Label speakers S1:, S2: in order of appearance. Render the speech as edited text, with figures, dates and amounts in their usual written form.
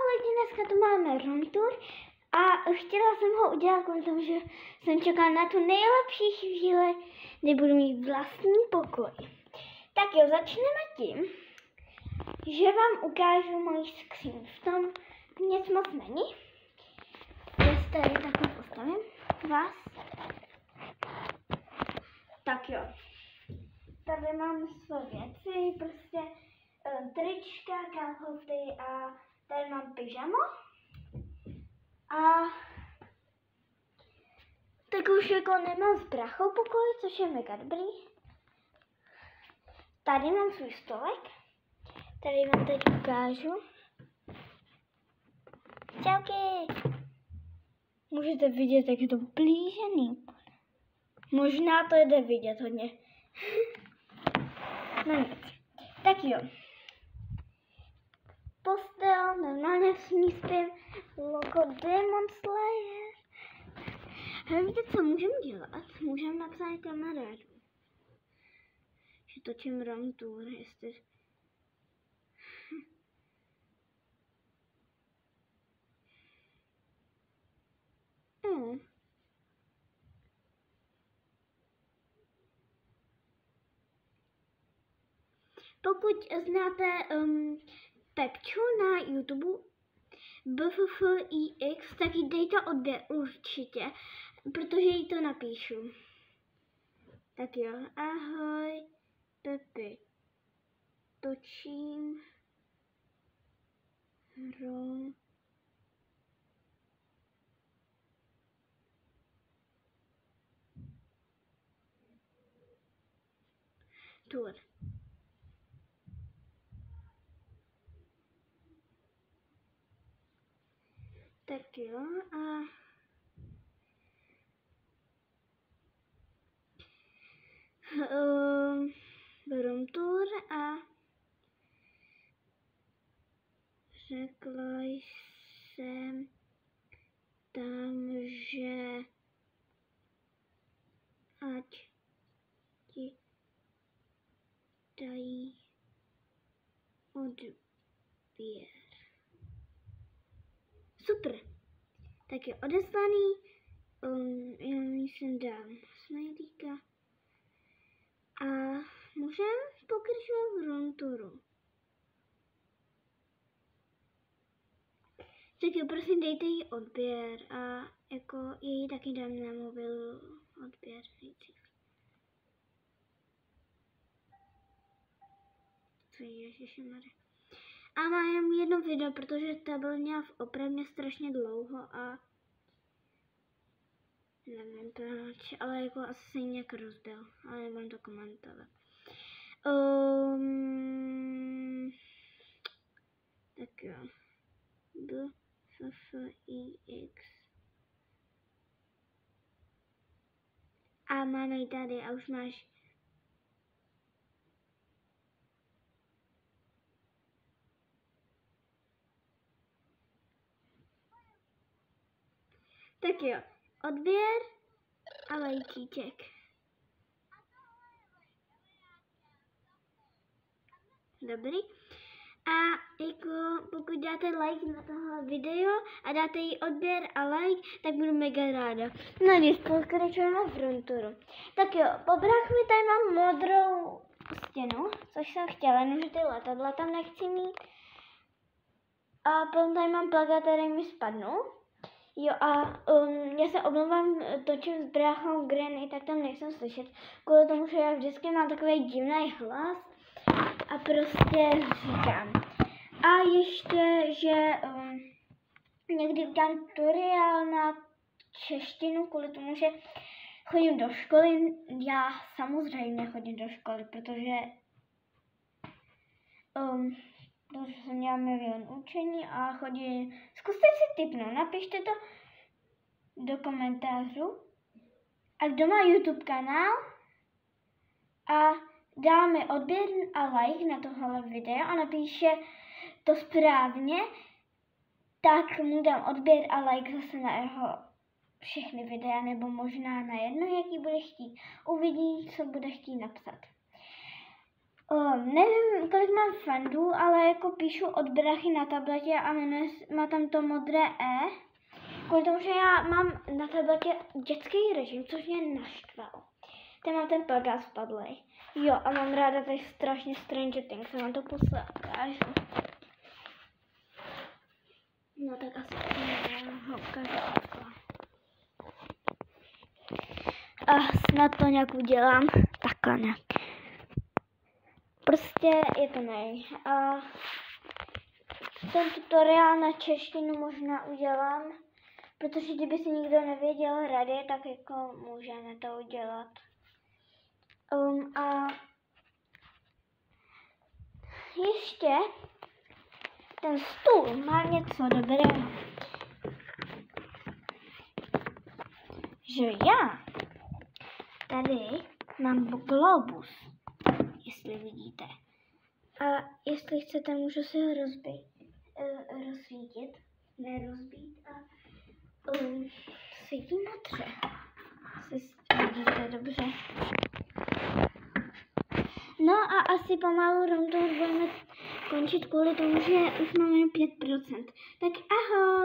S1: lidi, dneska tu máme room tour a chtěla jsem ho udělat kvůli tomu, že jsem čekala na tu nejlepší chvíli, kdy budu mít vlastní pokoj. Tak jo, začneme tím, že vám ukážu moji skříň. V tom nic moc není. Já si tady takhle postavím vás. Tak jo. Tady mám své věci, prostě trička, kalhoty a tady mám pyžamo. A tak už jako nemám s brachou pokoj, což je mega dobrý. Tady mám svůj stolek. Tady vám teď ukážu. Čauky! Můžete vidět, jak je to blížený. Možná to jde vidět hodně. No nic. Tak jo. Postel, normálně s ní spím, logo Demon Slayer. A víte, co můžeme dělat? Můžeme napsat kamarádu, že točím room tour, jestli... Pokud znáte Pepču na YouTube, BFFIX, tak jí dejte odběr určitě, protože jí to napíšu. Tak jo, ahoj, Pepi, točím room tour. Tak jo, a room tour a řekla jsem tam, že ať ti dají odběr. Super. Tak je odeslaný. Já myslím dám smajlíka. A můžeme pokračovat v room touru. Tak jo, prosím, dejte jí odběr a jako její taky dám na mobil odběr nejdřív. Co je, ježišmarja. A má jenom jedno video, protože ta byla měla opravdu strašně dlouho a nevím proč, ale jako asi se nějak rozbil, ale nebudem to komentovat. Tak jo. BFFIX. A máme ji tady a už máš. Tak jo, odběr a lajkíček. Dobrý. A jako pokud dáte like na tohle video a dáte jí odběr a like, tak budu mega ráda. No nic, pokračujeme v room touru. Tak jo, po bráchovi tady mám modrou stěnu, což jsem chtěla, jenomže ty letadla tam nechci mít. A potom tady mám plakát, který mi spadnou. Jo a já se omlouvám, točím s bráchou Granny, tak tam nejsem slyšet, kvůli tomu, že já vždycky mám takový divný hlas a prostě říkám. A ještě, že někdy udělám tutoriál na češtinu, kvůli tomu, že chodím do školy. Já samozřejmě chodím do školy, protože jsem měla milion učení a chodím. Zkuste si tipnout, napište to do komentářů. A kdo má YouTube kanál a dá mi odběr a like na tohle video a napíše to správně, tak mu dám odběr a like zase na jeho všechny videa, nebo možná na jedno, jaký bude chtít. Uvidí, co bude chtít napsat. Nevím, kolik mám friendů, ale jako píšu od Brachy na tabletě a má tam to modré E. Kvůli tomu, že já mám na tabletě dětský režim, což mě naštvalo. Teď mám ten plagát spadlej. Jo, a mám ráda tady strašně Stranger Things, jsem vám to ukážu. No tak asi ho ukážu. A snad to nějak udělám. Takhle nějak. Prostě je to nej. A ten tutoriál na češtinu možná udělám, protože kdyby si nikdo nevěděl rady, tak jako můžeme to udělat. A ještě ten stůl má něco dobrého. Že já tady mám globus, jestli vidíte. A jestli chcete, můžu si ho rozsvítit, nerozbít a svítí modře. Asi vidíte dobře. No a asi pomalu roundtour budeme končit kvůli tomu, že už máme 5%. Tak ahoj!